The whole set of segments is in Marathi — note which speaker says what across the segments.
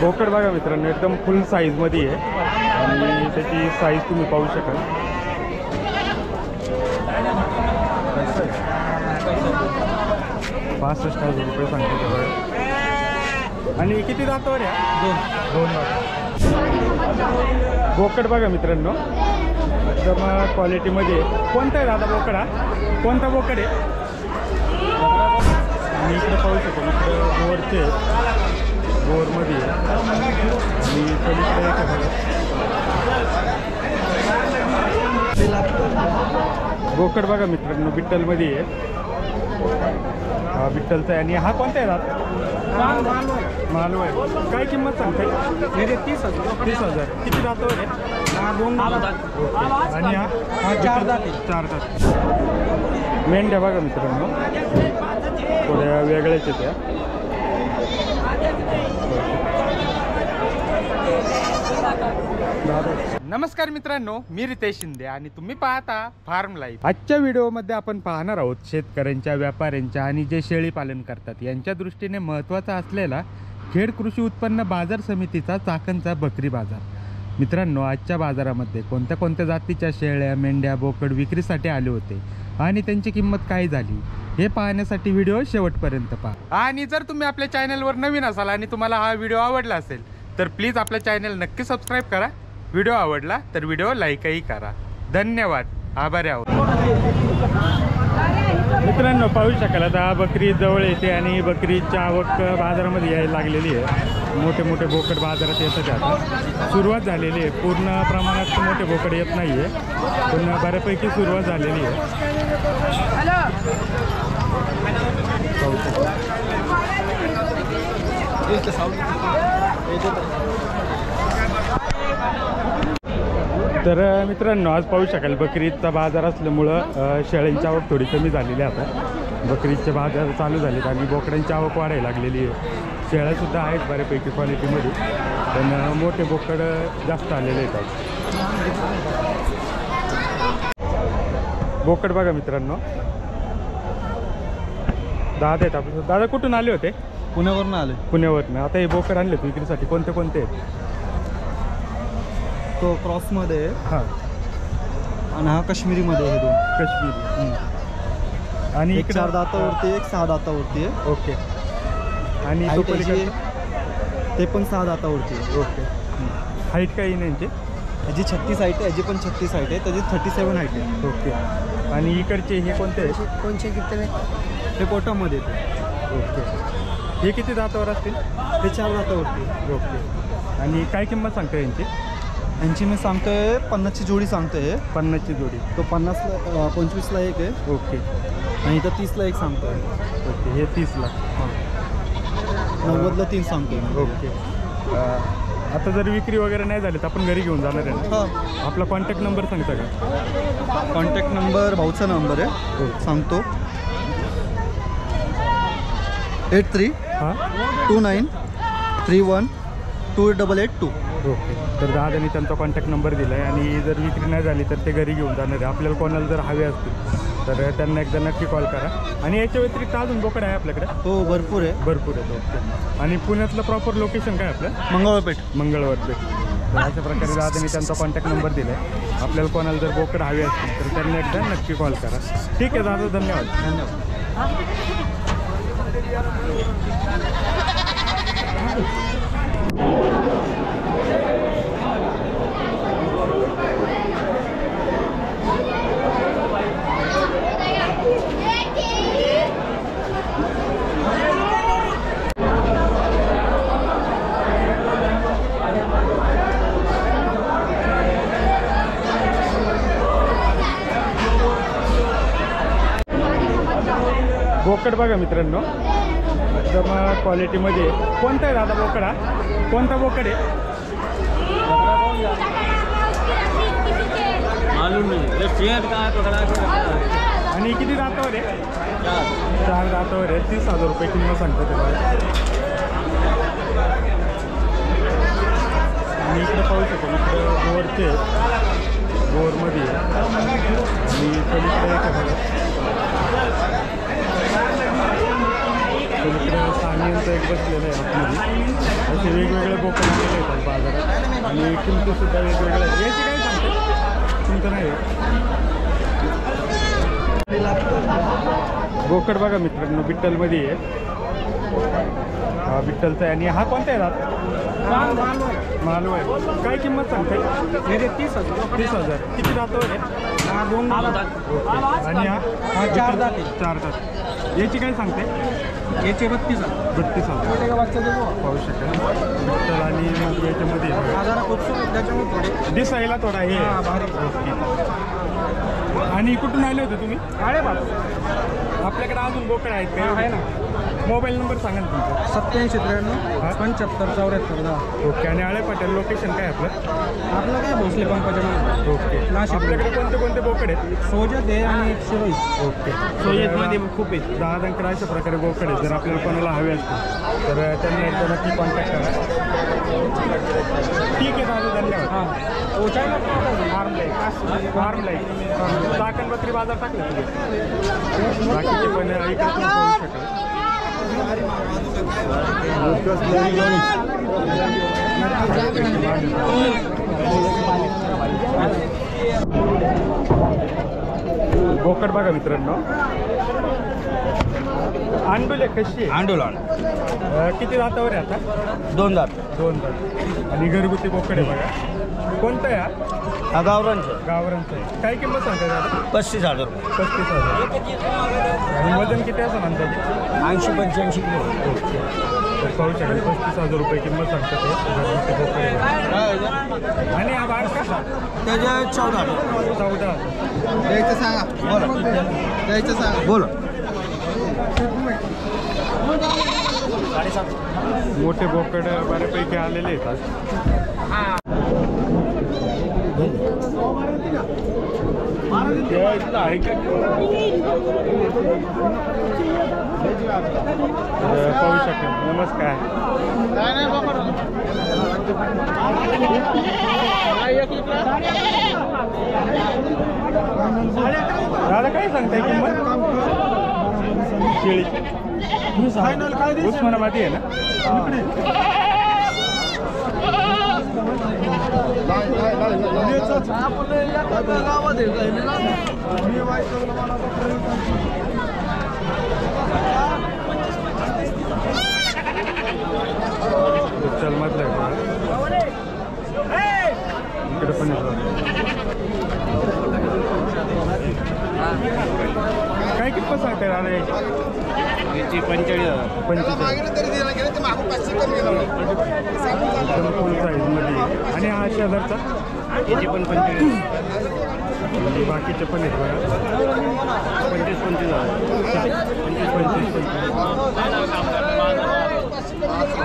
Speaker 1: बोकड बघा मित्रांनो, एकदम फुल साईजमध्ये आहे आणि त्याची साईज तुम्ही पाहू शकाल. 65,000 रुपये सांगतो ते बघा. आणि किती दातावर आहे? दोन दात. बोकड बघा मित्रांनो, एकदम क्वालिटीमध्ये. कोणता आहे दादा बोकड? हा कोणता बोकड आहे? आणि इकडे पाहू शकतो, इकडे गोवरचे गोवरमध्ये आहे आणि पलीकडे एक आहे. बोकड बघा मित्रांनो, बिट्टलमध्ये आहे. हा बिट्टलचा आहे. आणि हा कोणता आहे दादा? मालव आहे. काय किंमत सांगते? 30,000. किती दातावर आहे? आणि हा 4 दात. मेंढ्या बघा मित्रांनो, थोड्या वेगळ्याच आहेत त्या. नमस्कार मित्रांनो, मी रितेश शिंदे आणि तुम्ही पाहता फार्म लाईफ. आजच्या व्हिडिओमध्ये आपण पाहणार आहोत शेतकऱ्यांच्या, व्यापाऱ्यांच्या आणि जे शेळी पालन करतात यांच्या दृष्टीने महत्त्वाचा असलेला खेड कृषी उत्पन्न बाजार समितीचा चाकणचा बकरी बाजार. मित्रांनो, आजच्या बाजारामध्ये कोणत्या कोणत्या जातीच्या शेळ्या, मेंढ्या, बोकड विक्रीसाठी आले होते आणि त्यांची किंमत काय झाली हे पाहण्यासाठी व्हिडिओ शेवटपर्यंत पहा. आणि जर तुम्ही आपल्या चॅनलवर नवीन असाल आणि तुम्हाला हा व्हिडिओ आवडला असेल तर प्लीज आपल्या चॅनल नक्की सबस्क्राईब करा. व्हिडिओ आवडला तर व्हिडिओ लाईकही करा. धन्यवाद. आभारी आहोत. मित्रांनो, पाहू शकाल आता बकरी जवळ येते आणि बकरीची आवक बाजारामध्ये यायला लागलेली आहे. मोठे मोठे बोकड बाजारात येतात. आता सुरुवात झालेली आहे. पूर्ण प्रमाणात मोठे बोकड येत नाही आहे, पण बऱ्यापैकी सुरुवात झालेली आहे. तर मित्रांनो, आज पाहू शकाल बकरीचा बाजार असल्यामुळं शेळ्यांची आवक थोडी कमी झालेली आहे. आता बकरीचे बाजार चालू झालेत आणि बोकडांची आवक वाढायला लागलेली आहे. शेळ्यासुद्धा आहेत बऱ्यापैकी क्वालिटीमध्ये, पण मोठे बोकड जास्त आलेले आहेत. बोकड बघा मित्रांनो, दादा आहेत आपले. दादा कुठून आले होते?
Speaker 2: पुण्यावरून आले.
Speaker 1: पुण्यावरून. आता हे बोकड आणले विक्रीसाठी, कोणते कोणते आहेत?
Speaker 2: तो क्रॉसमध्ये आहे.
Speaker 1: हां.
Speaker 2: आणि हा काश्मीरीमध्ये आहे. 2
Speaker 1: काश्मीरी. आणि
Speaker 2: एक 4 दातावरती, एक 6 दातावरती आहे.
Speaker 1: ओके. आणि तो पलीकडे
Speaker 2: ते पण 6 दातावरती आहे.
Speaker 1: ओके. हाईट काही नाही यांची?
Speaker 2: याची 36 हाईट आहे, याची पण 36 हाईट आहे, त्याची 37 हाईट आहे.
Speaker 1: ओके. आणि इकडचे हे कोणते आहे?
Speaker 2: कोणचे किती? ते कोटामध्ये येते.
Speaker 1: ओके. हे किती दातावर असतील?
Speaker 2: ते 4 दातावरती.
Speaker 1: ओके. आणि काय किंमत सांगते यांची?
Speaker 2: यांची मी सांगतोय 50ची जोडी सांगतोय.
Speaker 1: 50ची जोडी.
Speaker 2: तो 50ला 25ला एक आहे.
Speaker 1: ओके.
Speaker 2: आणि इथं 30ला एक सांगतोय.
Speaker 1: ओके. हे 30ला.
Speaker 2: 90ला 3 सांगतोय.
Speaker 1: ओके. आता जर विक्री वगैरे नाही झाली तर आपण घरी घेऊन जाणार आहे ना?
Speaker 2: हां.
Speaker 1: आपला कॉन्टॅक्ट नंबर सांगता का?
Speaker 2: कॉन्टॅक्ट नंबर भाऊचा नंबर आहे. सांगतो. 83
Speaker 1: हां
Speaker 2: 29 31 2882.
Speaker 1: ओके. तर दादानी त्यांचा कॉन्टॅक्ट नंबर दिला आहे आणि जर विक्री नाही झाली तर ते घरी घेऊन जाणार आहे. आपल्याला कोणाला जर हवे असतील तर त्यांना एकदा नक्की कॉल करा. आणि याच्या व्यतिरिक्त अजून बोकड आहे आपल्याकडे?
Speaker 2: हो, भरपूर आहे.
Speaker 1: भरपूर आहे. ओके. आणि पुण्यातलं प्रॉपर लोकेशन काय आपलं? मंगळवारपेठ. तर अशा प्रकारे दादानी त्यांचा कॉन्टॅक्ट नंबर दिला आहे. आपल्याला कोणाला जर बोकड हवे असतील तर त्यांना एकदा नक्की कॉल करा. ठीक आहे दादा, धन्यवाद. बोकड बघा मित्रांनो, एकदम क्वालिटीमध्ये. कोणता आहे दादा बोकड? हा कोणता बोकड आहे? आणि किती दातावर आहे? 4 दातावर आहे. 30,000 रुपये किंमत सांगतो त्याला. आणि इकडे पाहू शकतो, इकडे गोवरचे गोवरमध्ये आणि पलीकडे एक आहे. पलीकडे सानियांचं एक बसलेलं आहे आतमध्ये. असे वेगवेगळे बोकड आलेले येतात बाजारात आणि किमतीसुद्धा वेगवेगळ्या आहेत. याची काय सांगते तुमचं नाही बोकड बघा मित्रांनो बिट्टलमध्ये आहे. हा बिट्टलचा आहे आणि हा कोणता आहे दात मालू आहे. काय किंमत सांगते 30,000 किती दातावर आहे? आणि हा 4 दात आहे. 4 दात. याची काय सांगते?
Speaker 2: याचे 32,000
Speaker 1: पाहू शकाल बिट्टल आणि मग याच्यामध्ये
Speaker 2: त्याच्यामुळे
Speaker 1: दिसायला थोडा हे ओके. आणि कुठून आले होते तुम्ही? आपल्याकडे अजून बोकड आहेत का?
Speaker 2: आहे ना.
Speaker 1: मोबाईल नंबर सांगा ना तुमचा.
Speaker 2: 8793 75 74 10.
Speaker 1: ओके. आणि आळे पाटील लोकेशन काय आपलं?
Speaker 2: आपलं काय भोसले पंपाच्या मागे.
Speaker 1: ओके.
Speaker 2: नाशिक.
Speaker 1: आपल्याकडे कोणते कोणते बोकड आहेत?
Speaker 2: सोजत आहे आणि शिरोई.
Speaker 1: ओके.
Speaker 2: सोजतमध्ये खूप आहेत.
Speaker 1: दादांकडे अशा प्रकारे बोकड आहेत. जर आपल्याला कोणाला हवे असतील तर त्यांनी एकदा नक्की कॉन्टॅक्ट करा. ठीक आहे दादा, धन्यवाद. फार्म लाईफ चाकण बकरी बाजार टाकले तुम्ही बाकीचे पण इकडे तुम्ही पाहू शकाल. बोकड बघा मित्रांनो. अंडुले कशी आहे?
Speaker 2: आंडोलन
Speaker 1: किती दातावर आहे आता?
Speaker 2: 2 दात.
Speaker 1: 2 दात. आणि घरगुती बोकड आहे बघा. कोणतं आहे हा?
Speaker 2: गावरांचं
Speaker 1: गावरांचं आहे. काय किंमत सांगताय दादा?
Speaker 2: 35,000 रुपये.
Speaker 1: 35,000. आणि वजन किती असं म्हणतात?
Speaker 2: 80-85 किलो.
Speaker 1: तर पाहू शकाल 35,000 रुपये किंमत सांगतात ते घरगुती बोकड आहे. आणि हा बाळ का?
Speaker 2: त्याच्या 14.
Speaker 1: 14.
Speaker 2: द्यायचं सांगा. बोला. द्यायचं सांगा. बोला.
Speaker 1: मोठे बोकड बऱ्यापैकी आलेले आहेत आज. पाहू शकाल. नमस्कार. दादा काय सांगताय किंमत शेळीची? उस्मानाबादी आहे ना? चल मधलं इकडे पण काय किंमत सांगताय दादा याची?
Speaker 2: 45,000.
Speaker 1: 45,000 फुल साईजमध्ये. आणि हा शेजारचा?
Speaker 2: याची पण 45,000.
Speaker 1: आणि बाकीचे पण आहेत बघा.
Speaker 2: 25,000.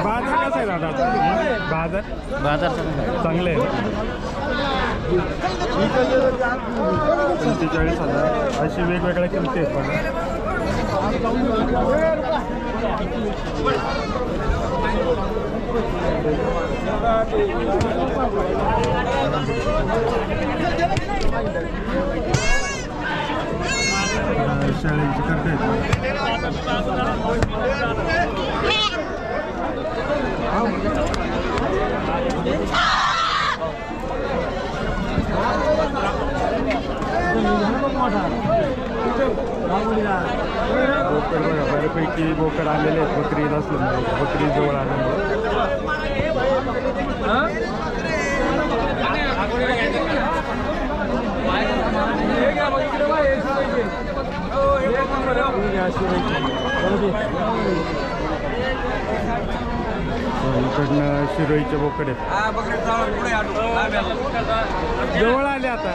Speaker 1: बाजार कसा आहे दादा? बाजार चांगलं आहे. 45,000 अशी वेगवेगळ्या किमती आहेत बघा. शाळेची करता बोकड बघा बऱ्यापैकी बोकड आलेले आहेत. बकरी ईद असल्यामुळे बकरी जवळ आल्यामुळे इकडनं शिरोईचे बोकड आहेत. जवळ आले आता.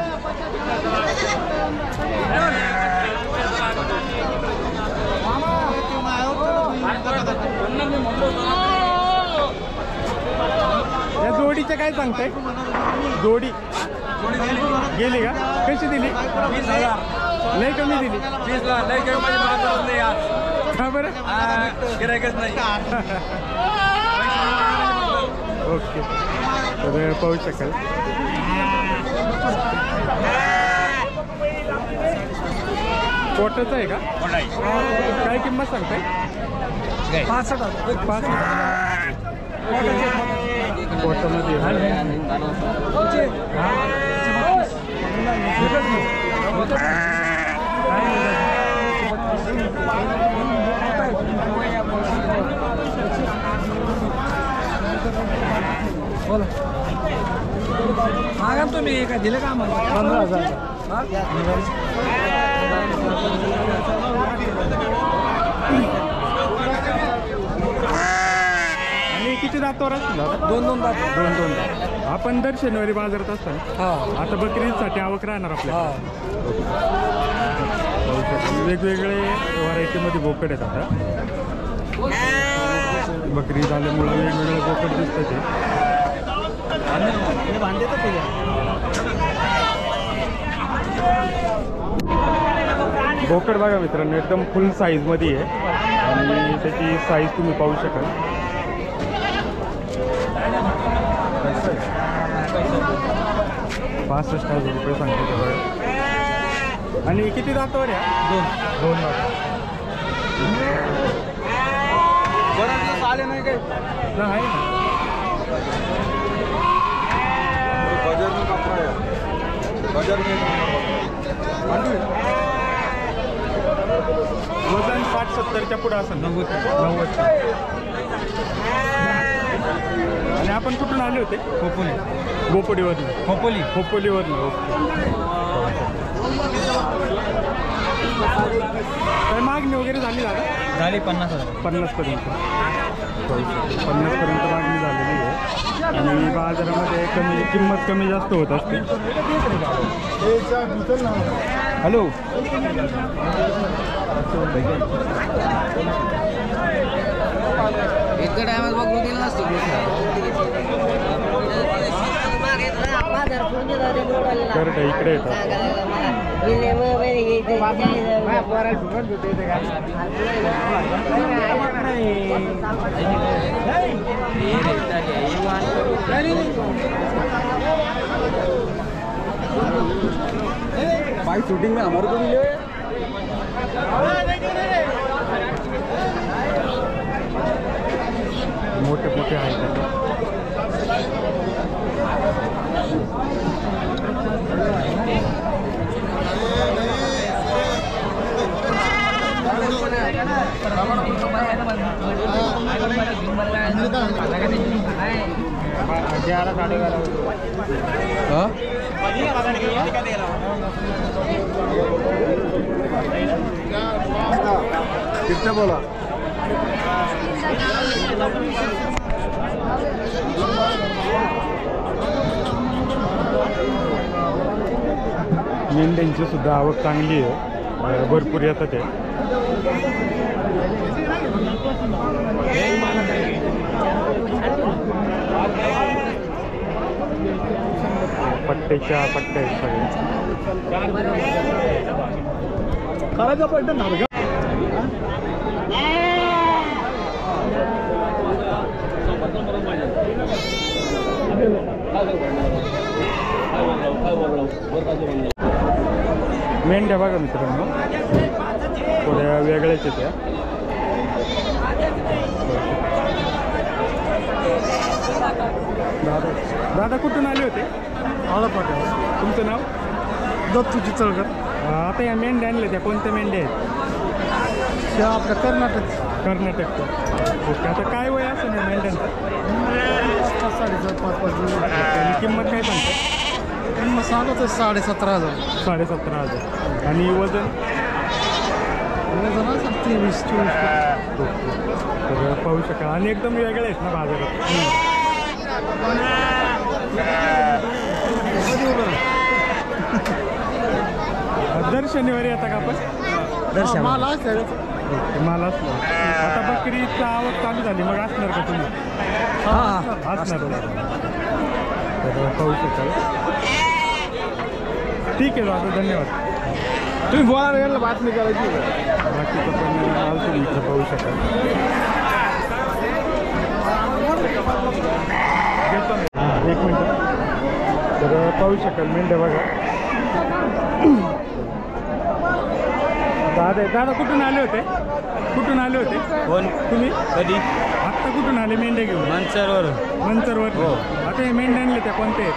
Speaker 1: या जोडीचं काय सांगताय? जोडी गेली का? कशी दिली?
Speaker 2: 20,000.
Speaker 1: लय कमी दिली.
Speaker 2: 20,000 लय कमी.
Speaker 1: का बरं?
Speaker 2: गिरायकच नाही.
Speaker 1: ओके. तर पाहू शकाल. कोटाचं आहे का? काय किंमत सांगताय?
Speaker 2: 65,000.
Speaker 1: 5,000.
Speaker 3: बोला मागा तुम्ही काय दिलं का आम्हाला 15,000.
Speaker 1: आणि किती दातावर असतील दादा?
Speaker 3: 2 दात.
Speaker 1: 2 दात. आपण दर शनिवारी बाजारात असतो.
Speaker 3: हा
Speaker 1: आता बकरीसाठी आवक राहणार आपल्या.
Speaker 3: हा
Speaker 1: वेगवेगळे व्हरायटीमध्ये बोकड आहेत आता. बकरी झाल्यामुळे वेगवेगळे बोकड दिसतात ते. बोकड बघा मित्रांनो एकदम फुल साईज मध्ये आहे आणि त्याची साईज तुम्ही पाहू शकाल. 65,000 रुपये सांगतो त्यावर. आणि किती दातावर आहे? 2 दात.
Speaker 3: आले नाही काय
Speaker 1: आहे ना. वजन 60-70च्या पुढे असेल. 90. आणि आपण कुठून आले होते? गोपोलीवरून. खोपोलीवरून. काय मागणी वगैरे झाली दादा?
Speaker 2: झाली 50,000.
Speaker 1: 50पर्यंत. 50पर्यंत मागणी झालेली आहे. आणि बाजारामध्ये किंमत कमी जास्त होत असते. हॅलो
Speaker 3: इतकं टायमात बघू दिलं नसतं.
Speaker 1: करत इकडे येतात.
Speaker 2: बाइक शूटिंग में हमारे को भी ले
Speaker 1: मोठे मोठे आहेत.
Speaker 2: कितना बोला?
Speaker 1: मेंढ्यांची सुद्धा आवक चांगली आहे. भरपूर येतात ते. पट्ट्याच्या पट्ट्या आहेत सगळे.
Speaker 2: करायचा पडतं ना
Speaker 1: मेंढ्या बघा मित्रांनो थोड्या वेगळ्याच आहेत त्या. दादा कुठून आले होते?
Speaker 2: पाट्या.
Speaker 1: तुमचं नाव?
Speaker 2: दत्तू चितळकर.
Speaker 1: आता या मेंढ्या आणल्या त्या कोणत्या मेंढ्या आहेत?
Speaker 2: त्या आपल्या
Speaker 1: कर्नाटकच्या. ओके. आता काय वय असं ना मेंढ्यांचं?
Speaker 2: 4.5-5
Speaker 1: आणि किंमत काय सांगतात?
Speaker 2: मग सांगतो 17,500.
Speaker 1: 17,500. आणि वजन?
Speaker 2: 23-24.
Speaker 1: तर पाहू शकाल. आणि एकदम वेगळे आहेत ना बाजारात. दर शनिवारी येता का आपण?
Speaker 2: माल
Speaker 1: मला असलं. आता बकरीचा आवक चालू झाली मग असणार का तुम्ही? असणार. तर पाहू शकाल. ठीक आहे दादा धन्यवाद.
Speaker 2: तुम्ही बोला बातमी करायची.
Speaker 1: बाकीचं पण माल तुम्ही इथं पाहू शकाल. एक मिनिट. तर पाहू शकाल मेंढ्या बघा. दादा कुठून आले होते?
Speaker 2: कोण
Speaker 1: तुम्ही?
Speaker 2: कधी?
Speaker 1: आता आता कुठून आले मेंढ्या घेऊन?
Speaker 3: मनसरवरून
Speaker 1: मंचरवर.
Speaker 3: हो.
Speaker 1: आता हे मेंढ्या आणले त्या कोणते आहेत?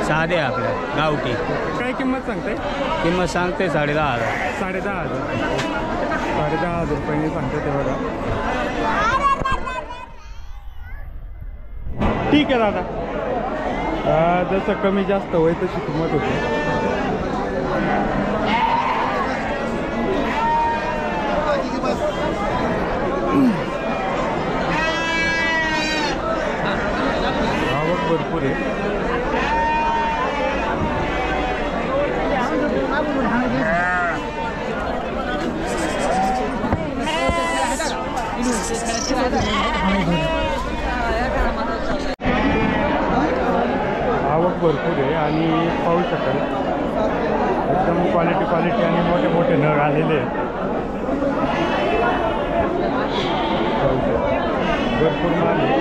Speaker 3: साधे आपल्या गावठी
Speaker 1: काय किंमत सांगताय?
Speaker 3: किंमत सांगते 10,500.
Speaker 1: 10,500. 10,500 रुपयांनी सांगते ते बघा. ठीक आहे दादा. जसं कमी जास्त होय तशी किंमत होती. आवक भरपूर आहे. आवक भरपूर आहे आणि पाहू शकाल एकदम क्वालिटी आणि मोठे मोठे नग आलेले आहेत. पाहू शकता. भरपूर माल आहे.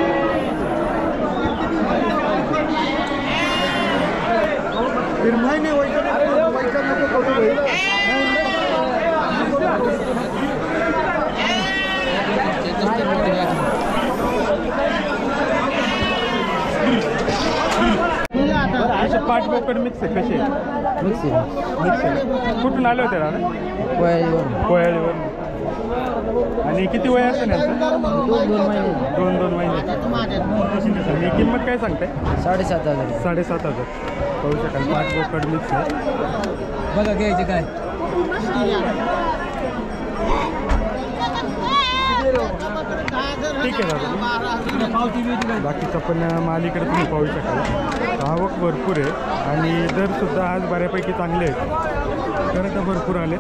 Speaker 1: असे पाच बोकड मिक्स आहे. कसे मिक्स आहे. कुठून आले होते दादा? कोयाळीवरून. आणि किती वय असेल यांचं? 2 महिने. आणि किंमत काय सांगताय?
Speaker 2: 7,500.
Speaker 1: 7,500. पाहू शकाल 5 बोकड मिक्स आहे.
Speaker 2: बघा घ्यायचे काय?
Speaker 1: ठीक आहे दादा. बाकीचं पण माल इकडे तुम्ही पाहू शकाल. आवक भरपूर आहे आणि दरसुद्धा आज बऱ्यापैकी चांगले आहेत. खरं तर भरपूर आले.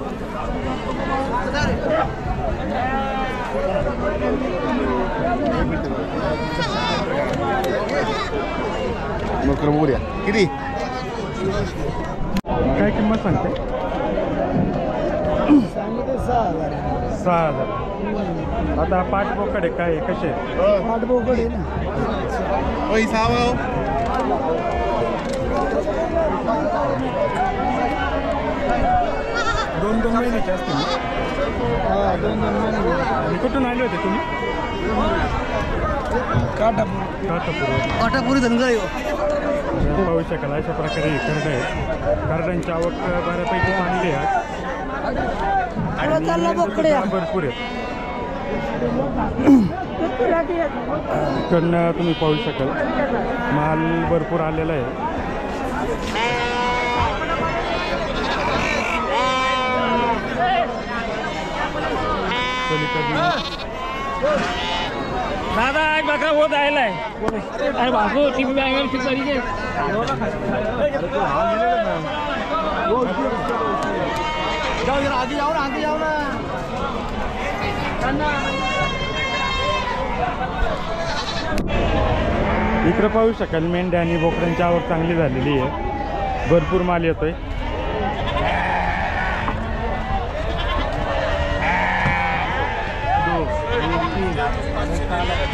Speaker 4: किती?
Speaker 1: काय किंमत सांगते? 6,000. आता 5 बोकड आहे. काय कसे?
Speaker 2: 8 बोकड आहे ना.
Speaker 1: दोन महिन्याचे असतील ना?
Speaker 2: हा 2 महिने.
Speaker 1: आणि कुठून आले होते तुम्ही?
Speaker 2: काटापुरी धनगर
Speaker 1: पाहू शकाल अशा प्रकारे हे करड आहे. करडांची आवक बऱ्यापैकी चांगली आहे आणि भरपूर आहे. इकडनं तुम्ही पाहू शकाल माल भरपूर आलेला आहे.
Speaker 3: दादा एक बकरा होत आहे भागो टीव्ही बॅगर किती तरीके आगे जाओ ना.
Speaker 1: इकडं पाहू शकाल मेंढ्या आणि बोकड्यांची आवक चांगली झालेली आहे. भरपूर माल येतोय.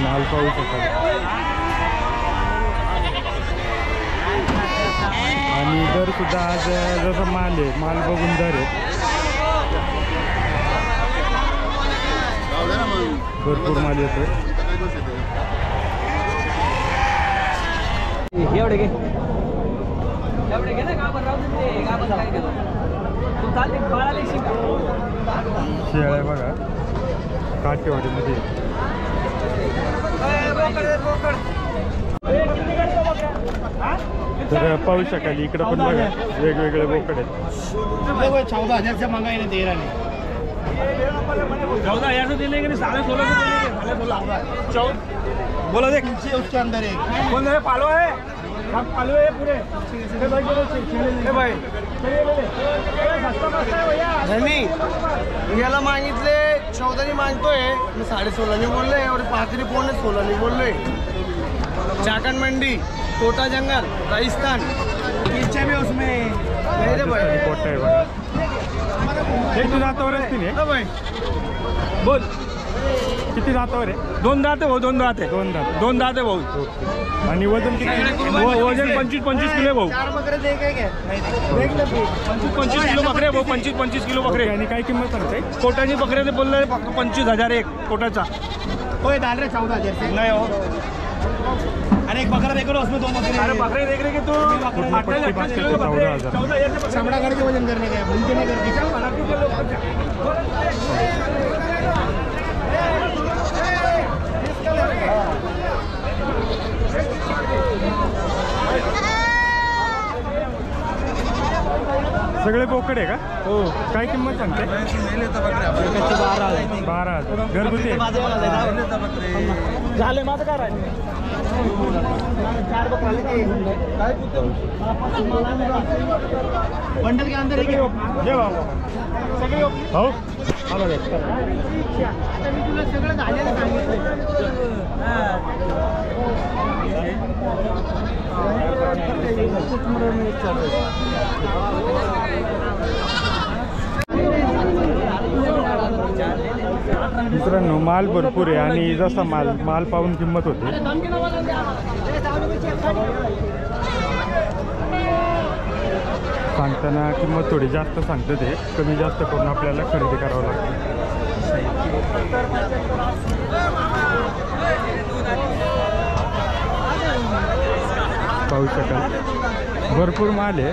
Speaker 1: माल पाहू शकाल आणि दर सुद्धा आज जसं माल आहे माल बघून दर आहे. भरपूर माल येतोय.
Speaker 3: एवढे घे ना गावात राहून काय केलं तू चालते बाळाला
Speaker 1: शेळ आहे बघा काठेवाडीमध्ये. तर पाहू शकाल इकडं पण बघा वेगवेगळे बोकड आहेत.
Speaker 3: 14,000 मांगा दे रहा नहीं. 14,000 से देने के लिए 16,500 बोला देख उसके अंदर है कौन है पालो है सब पालो है पूरे भाई
Speaker 4: याला मागितले 14 मागतोय मी 16.5 बोललोय और पाखरी पोने 16 बोललोय. चाकन मंडी कोटा जंगल राजस्थान पीछे भी उसमें
Speaker 1: कोटा आहे बघा. हे तू जातावर असतील हे?
Speaker 4: भाई
Speaker 3: बोल
Speaker 1: किती जातावर आहे?
Speaker 3: 2 दाते भाऊ 2 दाते
Speaker 1: 2 दात.
Speaker 3: 2 दाते भाऊ.
Speaker 1: आणि वजन किती?
Speaker 3: वजन 25-25 किलो भाऊ.
Speaker 4: 4 बकरे दे काय
Speaker 3: 25 किलो बकरे भाऊ. 25 किलो बकरे.
Speaker 1: आणि काय किंमत सांगते?
Speaker 3: कोटाची बकरे ते बोलले 25,000 एक कोटाचा. ओए डाल रहे 14 जैसे नहीं हो। अरे एक बकरा देख लो उसमें 2 बकरे। अरे बकरे देख रहे कि तू
Speaker 1: पूर्ण पट्टी बास्केट 14,000
Speaker 3: चमड़ा करके वजन करने गया भूलते नहीं करके
Speaker 1: सगळे बोकड आहे का?
Speaker 2: हो
Speaker 1: काय किंमत सांगते? 12,000 घरगुती आहे?
Speaker 3: झाले माझं काय राहिलं 4 बकरा लेके बंडल के अंदर ये बाबा सगळे
Speaker 1: हो
Speaker 3: आता मी तुला सगळं झालेलं सांगितलं
Speaker 1: मित्रांनो माल भरपूर आहे आणि जसा माल पाहून किंमत होते. सांगताना किंमत थोडी जास्त सांगते ते कमी जास्त करून आपल्याला खरेदी करावं लागतं. पाहू शकाल भरपूर माल आहे.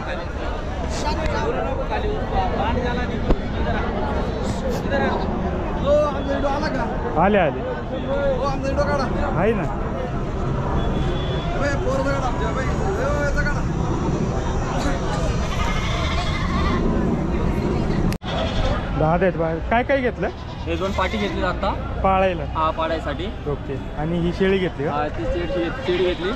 Speaker 1: आले आले आहे ना. दहा आहेत बाहेर. काय काय घेतलं?
Speaker 2: हे 2 पाटी घेतली आता
Speaker 1: पाळायला.
Speaker 2: हा पाडायसाठी.
Speaker 1: ओके. आणि ही शेळी घेतली का?
Speaker 2: ती शेळी घेतली.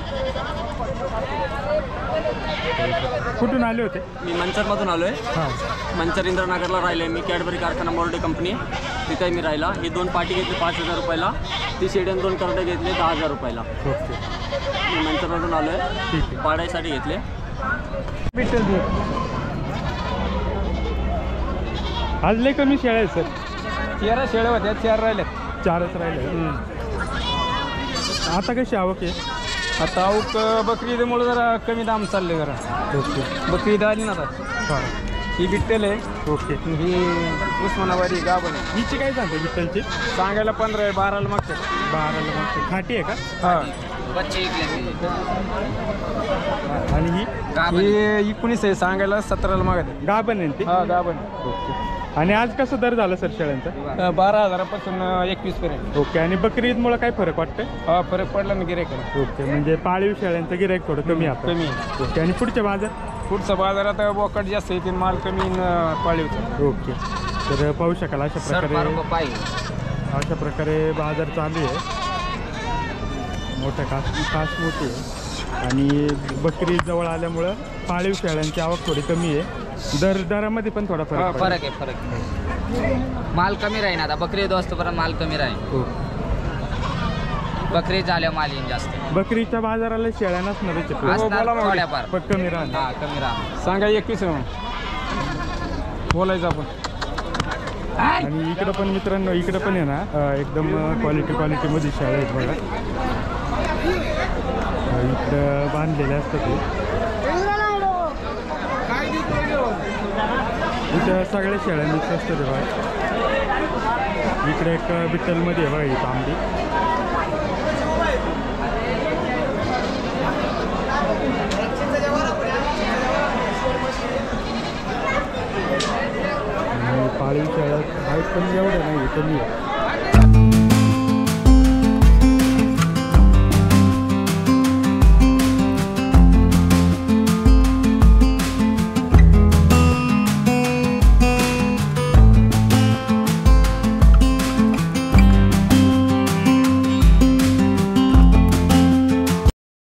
Speaker 1: कुठून आले होते?
Speaker 2: मी मंचरमधून आलो आहे.
Speaker 1: हां
Speaker 2: मंचर इंद्रनगरला राहिले मी. कॅडबरी कारखाना मोर्डे कंपनी तिथे मी राहिला. ही 2 पाटी घेतली 5,000 रुपयाला. ती शेळी 2 करडे घेतले 10,000 रुपयाला.
Speaker 1: ओके
Speaker 2: मी मंचरमधून आलो आहे.
Speaker 1: ठीक आहे.
Speaker 2: पाडायसाठी घेतले.
Speaker 1: आज लय कमी शेळ्या आहेत सर.
Speaker 2: 13 शेळ्या होत्या 4 राहिल्यात.
Speaker 1: 4च राहिले. आता कशी आवक आहे?
Speaker 2: आता अवक बकरी ईदमुळे जरा कमी दाम चालले जरा.
Speaker 1: ओके.
Speaker 2: बकरी ईद आली ना आता.
Speaker 1: हां
Speaker 2: ही बिट्टेल आहे.
Speaker 1: ओके.
Speaker 2: ही उस्मानाबादी गाभण आहे.
Speaker 1: हिची काय सांगते विठ्ठलची?
Speaker 2: सांगायला 15 आहे 12ला मागतात.
Speaker 1: 12ला मागते. खाटी आहे का?
Speaker 2: हां
Speaker 1: आणि ही
Speaker 2: ही 19 आहे सांगायला 17ला मागत आहे.
Speaker 1: गाभण आहे ती?
Speaker 2: हा गाभण.
Speaker 1: ओके. आणि आज कसं दर झाला सर शेळ्यांचा?
Speaker 2: 12,000पासून 21 पर्यंत.
Speaker 1: ओके. आणि बकरी ईदमुळे काय फरक वाटतंय?
Speaker 2: हा फरक पडला ना गिरायकाला.
Speaker 1: ओके. म्हणजे पाळीव शेळ्यांचं गिराईक थोडं कमी आता.
Speaker 2: कमी.
Speaker 1: ओके. आणि पुढचे बाजार?
Speaker 2: पुढचा बाजारात बोकड जास्त येते माल कमी पाळीवचा.
Speaker 1: ओके. तर पाहू शकाल अशा प्रकारे बाजार चालू आहे. मोठा कास मोठी आहे आणि बकरी जवळ आल्यामुळं पाळीव शेळ्यांची आवक थोडी कमी आहे. दरामध्ये पण थोडा फरक
Speaker 5: फरक आहे. माल कमी राहील आता. बकरी दोस्तपर्यंत माल कमी राहील.
Speaker 1: हो.
Speaker 5: बकरी झाल्यावर माल येईन जास्त.
Speaker 1: बकरीच्या बाजाराला शेळ्या नसणारच आहे.
Speaker 5: असणार थोड्याफार
Speaker 1: पण कमी राहणार.
Speaker 5: हा कमी राहणार.
Speaker 2: सांगा 21 आहे बोलायचं आपण.
Speaker 1: आणि इकडं पण मित्रांनो इकडं पण आहे ना एकदम क्वालिटीमध्ये शेळ्या आहेत बघा. इकडं बांधलेले असतात ते. इथं सगळ्या शेळ्या मिक्स असतात बघा. इकडे एक बिट्टलमध्ये आहे बघा ही तांबडी.